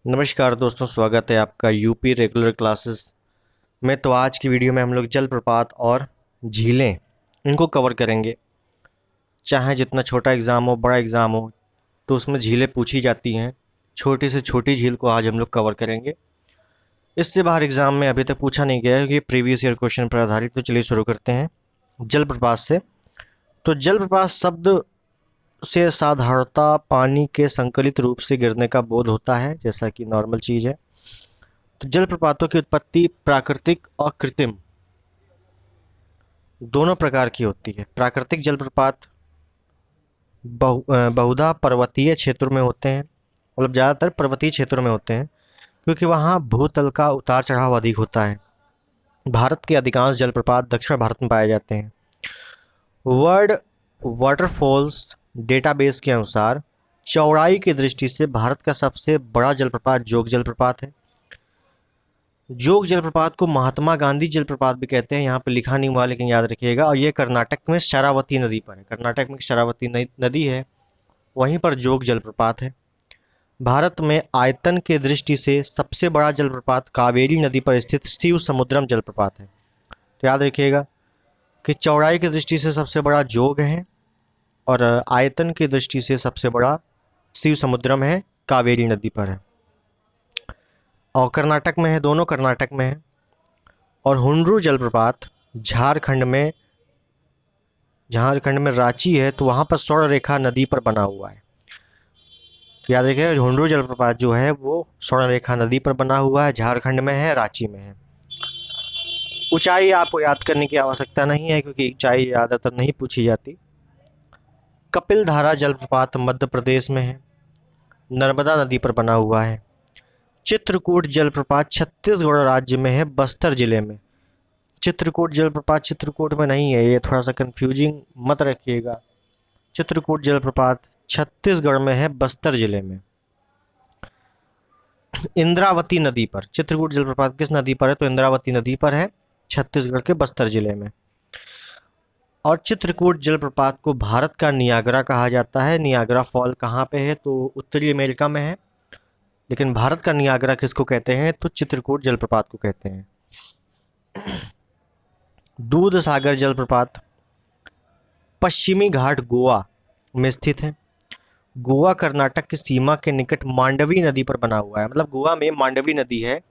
नमस्कार दोस्तों, स्वागत है आपका यूपी रेगुलर क्लासेस में। तो आज की वीडियो में हम लोग जलप्रपात और झीलें इनको कवर करेंगे। चाहे जितना छोटा एग्ज़ाम हो, बड़ा एग्ज़ाम हो, तो उसमें झीलें पूछी जाती हैं। छोटी से छोटी झील को आज हम लोग कवर करेंगे। इससे बाहर एग्ज़ाम में अभी तक पूछा नहीं गया है क्योंकि प्रीवियस ईयर क्वेश्चन पर आधारित। तो चलिए शुरू करते हैं जलप्रपात से। तो जलप्रपात शब्द से साधारणतः पानी के संकलित रूप से गिरने का बोध होता है, जैसा कि नॉर्मल चीज़ है। तो जलप्रपातों की उत्पत्ति प्राकृतिक और कृत्रिम दोनों प्रकार की होती है। प्राकृतिक जलप्रपात बहुधा पर्वतीय क्षेत्रों में होते हैं, मतलब ज़्यादातर पर्वतीय क्षेत्रों में होते हैं क्योंकि वहाँ भूतल का उतार चढ़ाव अधिक होता है। भारत के अधिकांश जलप्रपात दक्षिण भारत में पाए जाते हैं। वर्ल्ड वाटरफॉल्स डेटाबेस के अनुसार चौड़ाई की दृष्टि से भारत का सबसे बड़ा जलप्रपात जोग जलप्रपात है। जोग जलप्रपात को महात्मा गांधी जलप्रपात भी कहते हैं, यहाँ पे लिखा नहीं हुआ लेकिन याद रखिएगा। और ये कर्नाटक में शरावती नदी पर है। कर्नाटक में शरावती नदी है, वहीं पर जोग जलप्रपात है। भारत में आयतन के दृष्टि से सबसे बड़ा जलप्रपात कावेरी नदी पर स्थित शिव समुद्रम जलप्रपात है। तो याद रखिएगा कि चौड़ाई की दृष्टि से सबसे बड़ा जोग है और आयतन की दृष्टि से सबसे बड़ा शिव समुद्रम है, कावेरी नदी पर है। और कर्नाटक में है, दोनों कर्नाटक में है। और हुंड्रू जलप्रपात झारखंड में रांची है, तो वहां पर स्वर्ण रेखा नदी पर बना हुआ है। तो याद रखिए हुंड्रू जलप्रपात जो है वो स्वर्ण रेखा नदी पर बना हुआ है, झारखंड में है, रांची में है। ऊंचाई आपको याद करने की आवश्यकता नहीं है क्योंकि ऊंचाई ज्यादातर नहीं पूछी जाती। कपिल धारा जलप्रपात मध्य प्रदेश में है, नर्मदा नदी पर बना हुआ है। चित्रकूट जलप्रपात छत्तीसगढ़ राज्य में है, बस्तर जिले में। चित्रकूट जलप्रपात चित्रकूट में नहीं है, ये थोड़ा सा कंफ्यूजिंग मत रखिएगा। चित्रकूट जलप्रपात छत्तीसगढ़ में है, बस्तर जिले में। इंद्रावती नदी पर चित्रकूट जलप्रपात किस नदी पर है? तो इंद्रावती नदी पर है, छत्तीसगढ़ के बस्तर जिले में। और चित्रकूट जलप्रपात को भारत का नियाग्रा कहा जाता है। नियाग्रा फॉल कहाँ पे है? तो उत्तरी अमेरिका में है। लेकिन भारत का नियाग्रा किसको कहते हैं? तो चित्रकूट जलप्रपात को कहते हैं। दूध सागर जलप्रपात पश्चिमी घाट गोवा में स्थित है। गोवा कर्नाटक की सीमा के निकट मांडवी नदी पर बना हुआ है, मतलब गोवा में मांडवी नदी है,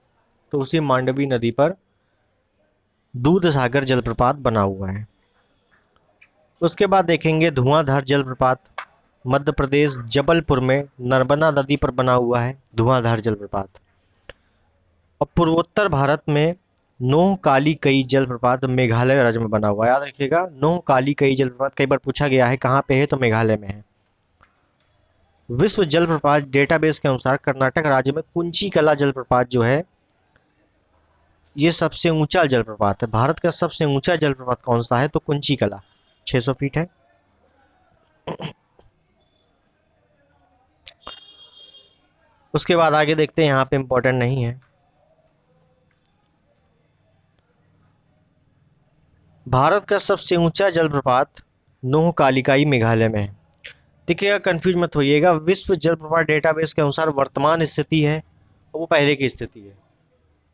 तो उसी मांडवी नदी पर दूध सागर जलप्रपात बना हुआ है। उसके बाद देखेंगे धुआंधार जलप्रपात मध्य प्रदेश जबलपुर में नर्मदा नदी पर बना हुआ है, धुआंधार जलप्रपात। और पूर्वोत्तर भारत में नोह काली कई जलप्रपात मेघालय राज्य में बना हुआ है। याद रखिएगा नोह काली कई जलप्रपात कई बार पूछा गया है, कहाँ पे है? तो मेघालय में है। विश्व जलप्रपात डेटाबेस के अनुसार कर्नाटक राज्य में कुंची कला जलप्रपात जो है ये सबसे ऊंचा जलप्रपात है। भारत का सबसे ऊंचा जलप्रपात कौन सा है? तो कुंची कला 600 फीट है। उसके बाद आगे देखते हैं, यहाँ पे इंपॉर्टेंट नहीं है। भारत का सबसे ऊंचा जलप्रपात नोह कालिकाई मेघालय में है। देखिएगा कंफ्यूज मत होइएगा, विश्व जलप्रपात डेटाबेस के अनुसार वर्तमान स्थिति है और वो पहले की स्थिति है।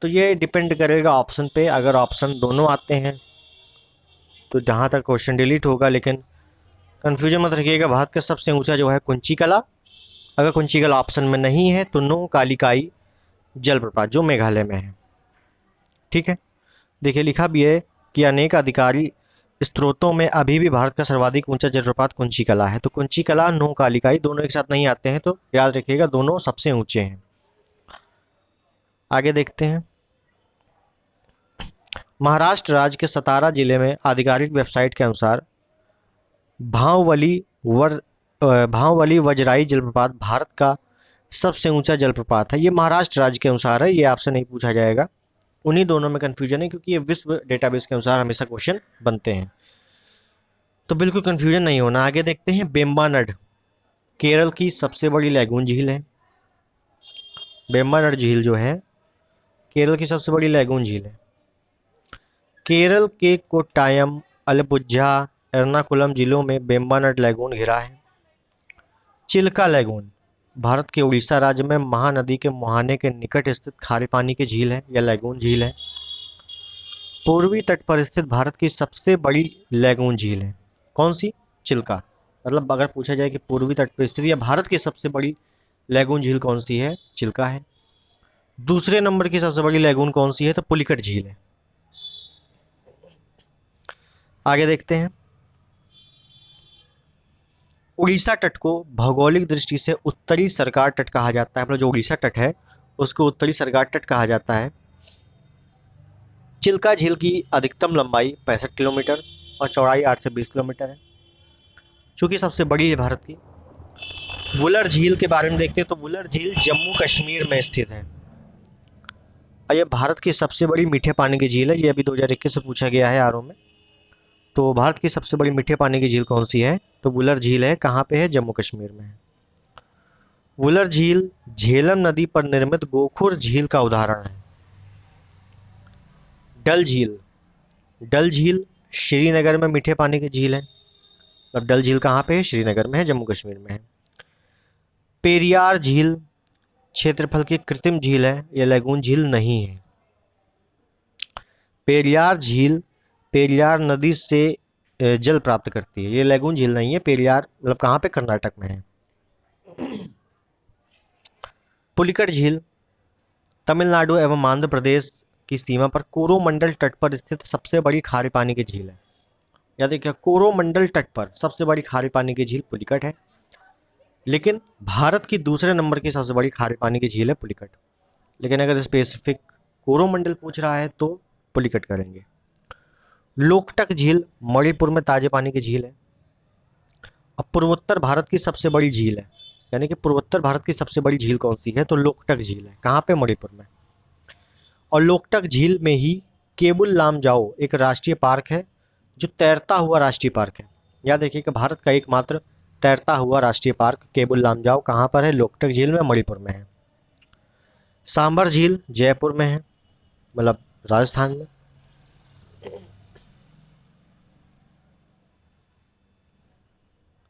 तो ये डिपेंड करेगा ऑप्शन पे। अगर ऑप्शन दोनों आते हैं तो जहां तक क्वेश्चन डिलीट होगा, लेकिन कंफ्यूजन मत रखिएगा। भारत का सबसे ऊंचा जो है कुंची कला, अगर कुंची कला ऑप्शन में नहीं है तो नो कालिकाई जलप्रपात जो मेघालय में है। ठीक है, देखिए लिखा भी है कि अनेक अधिकारी स्त्रोतों में अभी भी भारत का सर्वाधिक ऊंचा जलप्रपात कुंची कला है। तो कुंची कला नो कालिकाई दोनों एक साथ नहीं आते हैं, तो याद रखिएगा दोनों सबसे ऊंचे हैं। आगे देखते हैं, महाराष्ट्र राज्य के सतारा जिले में आधिकारिक वेबसाइट के अनुसार भांवली वर भांवली वजराई जलप्रपात भारत का सबसे ऊंचा जलप्रपात है। ये महाराष्ट्र राज्य के अनुसार है, ये आपसे नहीं पूछा जाएगा। उन्हीं दोनों में कंफ्यूजन है क्योंकि ये विश्व डेटाबेस के अनुसार हमेशा क्वेश्चन बनते हैं, तो बिल्कुल कंफ्यूजन नहीं होना। आगे देखते हैं, बेम्बानड केरल की सबसे बड़ी लैगून झील है। बेम्बानड झील जो है केरल की सबसे बड़ी लैगून झील है। केरल के कोट्टायम, अलपुझा, एर्नाकुलम जिलों में बेम्बानड लैगून घिरा है। चिल्का लैगून भारत के उड़ीसा राज्य में महानदी के मुहाने के निकट स्थित खारे पानी की झील है या लैगून झील है। पूर्वी तट पर स्थित भारत की सबसे बड़ी लैगून झील है कौन सी? चिल्का। मतलब अगर पूछा जाए कि पूर्वी तट पर स्थित या भारत की सबसे बड़ी लैगून झील कौन सी है? चिल्का है। दूसरे नंबर की सबसे बड़ी लैगून कौन सी है? तो पुलिकट झील है। आगे देखते हैं। उड़ीसा तट को भौगोलिक दृष्टि से उत्तरी सरकार तट कहा जाता है। मतलब जो उड़ीसा तट है उसको उत्तरी सरकार तट कहा जाता है। चिल्का झील की अधिकतम लंबाई 65 किलोमीटर और चौड़ाई 8 से 20 किलोमीटर है, चूंकि सबसे बड़ी है भारत की। वुलर झील के बारे में देखते हैं तो वुलर झील जम्मू कश्मीर में स्थित है और ये भारत की सबसे बड़ी मीठे पानी की झील है। ये अभी 2021 से पूछा गया है आरओ में। तो भारत की सबसे बड़ी मीठे पानी की झील कौन सी है? तो वुलर झील है। कहाँ पे है? जम्मू कश्मीर में है। वुलर झील झेलम नदी पर निर्मित गोखुर झील का उदाहरण है। डल झील, डल झील श्रीनगर में मीठे पानी की झील है। अब डल झील कहाँ पे है? श्रीनगर में है, जम्मू कश्मीर में है। पेरियार झील क्षेत्रफल की कृत्रिम झील है, यह लैगून झील नहीं है। पेरियार झील पेरियार नदी से जल प्राप्त करती है, ये लैगून झील नहीं है। पेरियार मतलब कहाँ पे? कर्नाटक में है। पुलिकट झील तमिलनाडु एवं आंध्र प्रदेश की सीमा पर कोरोमंडल तट पर स्थित सबसे बड़ी खारे पानी की झील है। याद रखिए, कोरोमंडल तट पर सबसे बड़ी खारे पानी की झील पुलिकट है। लेकिन भारत की दूसरे नंबर की सबसे बड़ी खारे पानी की झील है पुलिकट। लेकिन अगर स्पेसिफिक कोरोमंडल पूछ रहा है तो पुलिकट करेंगे। लोकटक झील मणिपुर में ताजे पानी की झील है। अब पूर्वोत्तर भारत की सबसे बड़ी झील है, यानी कि पूर्वोत्तर भारत की सबसे बड़ी झील कौन सी है? तो लोकटक झील है। कहाँ पे? मणिपुर में। और लोकटक झील में ही केबुल लामजाओ एक राष्ट्रीय पार्क है जो तैरता हुआ राष्ट्रीय पार्क है। याद रखिए कि भारत का एकमात्र तैरता हुआ राष्ट्रीय पार्क केबुल लामजाओ कहाँ पर है? लोकटक झील में, मणिपुर में है। सांबर झील जयपुर में है, मतलब राजस्थान में।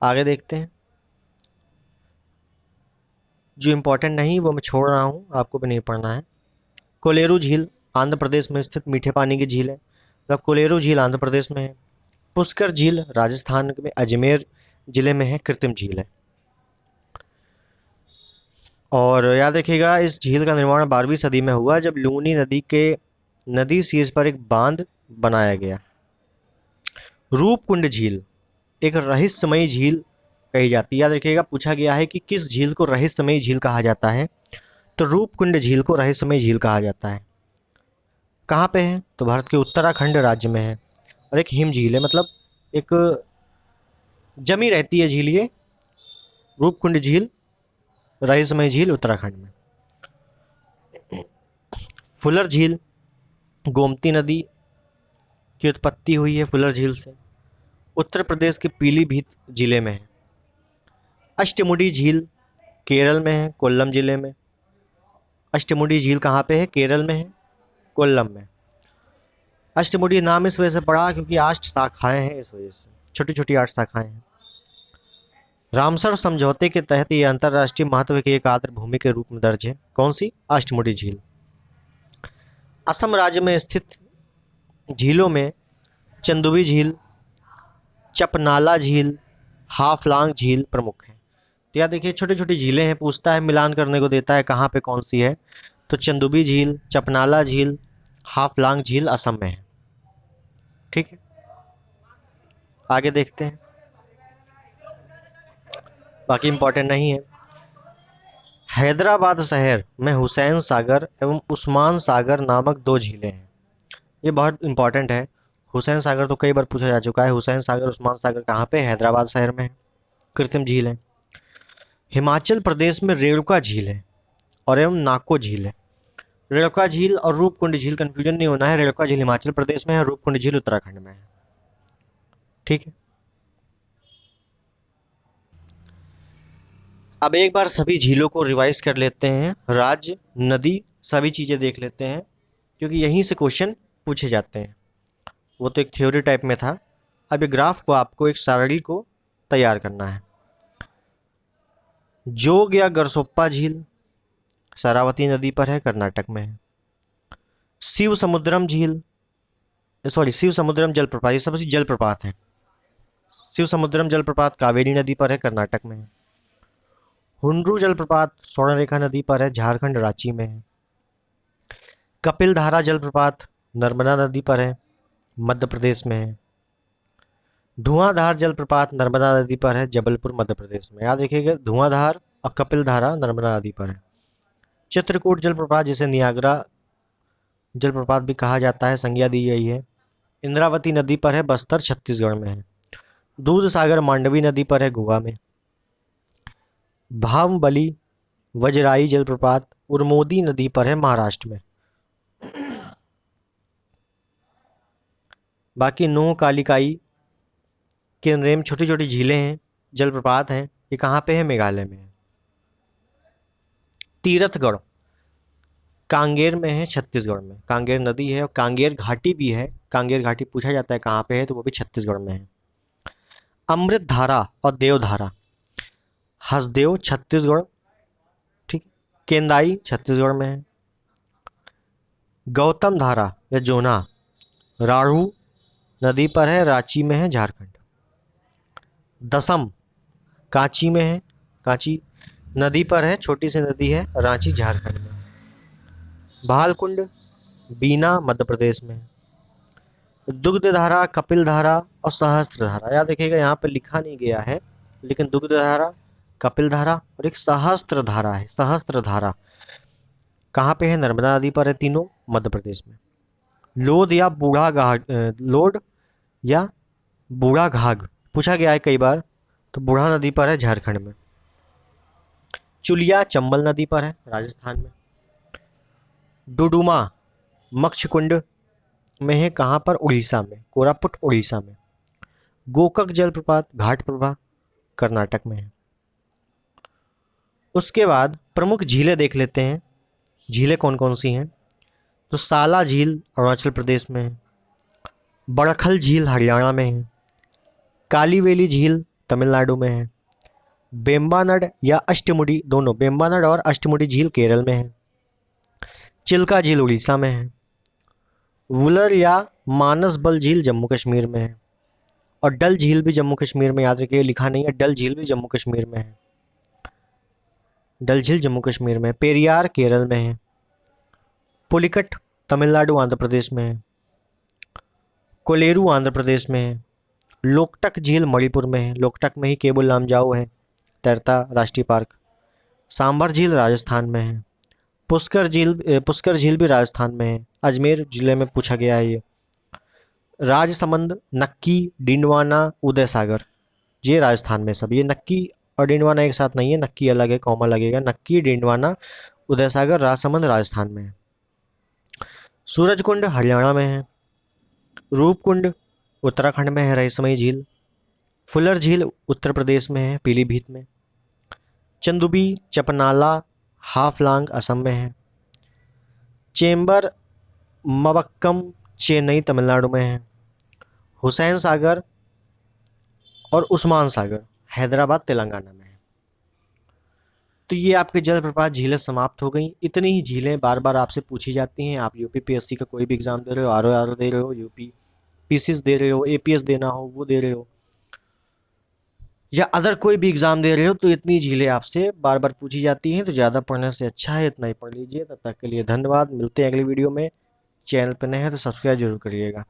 आगे देखते हैं। जो इंपॉर्टेंट नहीं वो मैं छोड़ रहा हूँ, आपको भी नहीं पढ़ना है। कोलेरू झील आंध्र प्रदेश में स्थित मीठे पानी की झील है। मतलब कोलेरू झील आंध्र प्रदेश में है। पुष्कर झील राजस्थान में अजमेर जिले में है, कृत्रिम झील है। और याद रखिएगा इस झील का निर्माण 12वीं सदी में हुआ जब लूनी नदी के नदी शीर्ष पर एक बांध बनाया गया। रूपकुंड झील एक रहस्यमयी झील कही जाती है। याद रखिएगा पूछा गया है कि किस झील को रहस्यमयी झील कहा जाता है? तो रूपकुंड झील को रहस्यमयी झील कहा जाता है। कहाँ पे है? तो भारत के उत्तराखंड राज्य में है और एक हिम झील है, मतलब एक जमी रहती है झील ये। रूपकुंड झील, रहस्यमय झील उत्तराखंड में। फुलर झील गोमती नदी की उत्पत्ति हुई है फुलर झील से, उत्तर प्रदेश के पीलीभीत जिले में है। अष्टमुडी झील केरल में है, कोल्लम जिले में। अष्टमुडी झील कहाँ पे है? केरल में है, कोल्लम में। अष्टमुडी नाम इस वजह से पड़ा क्योंकि 8 शाखाएं हैं, इस वजह से छोटी छोटी 8 शाखाएं हैं। रामसर समझौते के तहत ये अंतरराष्ट्रीय महत्व की एक आर्द्र भूमि के रूप में दर्ज है। कौन सी? अष्टमुडी झील। असम राज्य में स्थित झीलों में चंदुबी झील, चपनाला झील, हाफलांग झील प्रमुख है। तो याद देखिए छोटी छोटी झीलें हैं, पूछता है मिलान करने को देता है कहाँ पे कौन सी है। तो चंदुबी झील, चपनाला झील, हाफलांग झील असम में है। ठीक है, आगे देखते हैं। बाकी इंपॉर्टेंट नहीं है। हैदराबाद शहर में हुसैन सागर एवं उस्मान सागर नामक 2 झीलें हैं। ये बहुत इंपॉर्टेंट है। हुसैन सागर तो कई बार पूछा जा चुका है। हुसैन सागर, उस्मान सागर कहाँ पे? हैदराबाद शहर में है, कृत्रिम झील है। हिमाचल प्रदेश में रेणुका झील है और एवं नाको झील है। रेणुका झील और रूपकुंड झील कंफ्यूजन नहीं होना है। रेणुका झील हिमाचल प्रदेश में है, रूपकुंड झील उत्तराखंड में है। ठीक है, अब एक बार सभी झीलों को रिवाइज कर लेते हैं। राज्य, नदी, सभी चीजें देख लेते हैं क्योंकि यहीं से क्वेश्चन पूछे जाते हैं। वो तो एक थ्योरी टाइप में था। अब ये ग्राफ को आपको एक सारणी को तैयार करना है। जोग या गरसोप्पा झील शरावती नदी पर है, कर्नाटक में है। शिव समुद्रम झील, सॉरी शिव समुद्रम जलप्रपात, ये सब जलप्रपात है। शिव समुद्रम जलप्रपात कावेरी नदी पर है, कर्नाटक में है। हुंड्रू जलप्रपात स्वर्णरेखा नदी पर है, झारखंड रांची में है। कपिल धारा जलप्रपात नर्मदा नदी पर है, मध्य प्रदेश में है। धुआंधार जलप्रपात नर्मदा नदी पर है, जबलपुर मध्य प्रदेश में। याद रखिएगा, धुआंधार और कपिल धारा नर्मदा नदी पर है। चित्रकूट जलप्रपात जिसे नियाग्रा जलप्रपात भी कहा जाता है, संज्ञा दी गई है, इंद्रावती नदी पर है, बस्तर छत्तीसगढ़ में है। दूध सागर मांडवी नदी पर है, गोवा में। भावबली वजराई जलप्रपात उर्मोदी नदी पर है, महाराष्ट्र में। बाकी नूह कालिकाई केनरेम छोटी छोटी झीलें हैं, जलप्रपात हैं, ये कहाँ पे है? मेघालय में है। तीरथगढ़ कांगेर में है, छत्तीसगढ़ में। कांगेर नदी है और कांगेर घाटी भी है। कांगेर घाटी पूछा जाता है कहाँ पे है, तो वो भी छत्तीसगढ़ में है। अमृत धारा और देवधारा, हसदेव छत्तीसगढ़, ठीक। केंदाई छत्तीसगढ़ में है। गौतम धारा या जोना राढ़ू नदी पर है, रांची में है, झारखंड। दसम कांची में है, कांची नदी पर है, छोटी सी नदी है, रांची झारखंड में। भालकुंड बीना मध्य प्रदेश में है। दुग्ध धारा, कपिल धारा और सहस्त्र धारा, याद रखिएगा यहाँ पे लिखा नहीं गया है, लेकिन दुग्ध धारा, कपिल धारा और एक सहस्त्र धारा है। सहस्त्र धारा कहाँ पे है? नर्मदा नदी पर है, तीनों मध्य प्रदेश में। लोड या बूढ़ा घाघ, लोड या बूढ़ा घाघ पूछा गया है कई बार, तो बूढ़ा नदी पर है, झारखंड में। चुलिया चंबल नदी पर है, राजस्थान में। डुडुमा मक्षकुंड में है, कहाँ पर? उड़ीसा में, कोरापुट उड़ीसा में। गोकक जलप्रपात घाट प्रभा कर्नाटक में है। उसके बाद प्रमुख झीलें देख लेते हैं, झीलें कौन कौन सी हैं। तो साला झील अरुणाचल प्रदेश में है। बड़खल झील हरियाणा में है। कालीवेली झील तमिलनाडु में है। बेम्बानड या अष्टमुडी, दोनों बेम्बानड और अष्टमुडी झील केरल में है। चिल्का झील उड़ीसा में है। वुलर या मानसबल झील जम्मू कश्मीर में है। और डल झील भी जम्मू कश्मीर में, याद रखिए लिखा नहीं है, डल झील भी जम्मू कश्मीर में है। डल झील जम्मू कश्मीर में। पेरियार केरल में है। पुलिकट तमिलनाडु आंध्र प्रदेश में है। कोलेरू आंध्र प्रदेश में है। लोकटक झील मणिपुर में है, लोकटक में ही केबुल लामजाओ है, तैरता राष्ट्रीय पार्क। सांभर झील राजस्थान में है। पुष्कर झील भी राजस्थान में है, अजमेर जिले में पूछा गया है ये। राजसमंद, नक्की, डिंडवाना, उदय सागर, ये राजस्थान में सब। ये नक्की और डिंडवाना एक साथ नहीं है, नक्की अलग है, कॉमा लगेगा। नक्की, डिंडवाना, उदय सागर, राजसमंद राजस्थान में है। सूरजकुंड हरियाणा में है। रूपकुंड उत्तराखंड में है, रहस्यमयी झील। फुलर झील उत्तर प्रदेश में है, पीलीभीत में। चंदुबी चपनाला हाफलांग असम में है। चेंबर मबक्कम चेन्नई तमिलनाडु में है। हुसैन सागर और उस्मान सागर हैदराबाद तेलंगाना में है। तो ये आपके जलप्रपात झीलें समाप्त हो गई। इतनी ही झीलें बार बार आपसे पूछी जाती हैं। आप यूपीपीएससी का कोई भी एग्जाम दे रहे हो, आरओ दे रहे हो, यूपी पीसीएस दे रहे हो, एपीएस देना हो वो दे रहे हो, या अदर कोई भी एग्जाम दे रहे हो, तो इतनी झीलें आपसे बार बार पूछी जाती हैं। तो ज़्यादा पढ़ने से अच्छा है इतना ही पढ़ लीजिए। तब तक के लिए धन्यवाद। मिलते हैं अगली वीडियो में। चैनल पर नए हैं तो सब्सक्राइब जरूर करिएगा।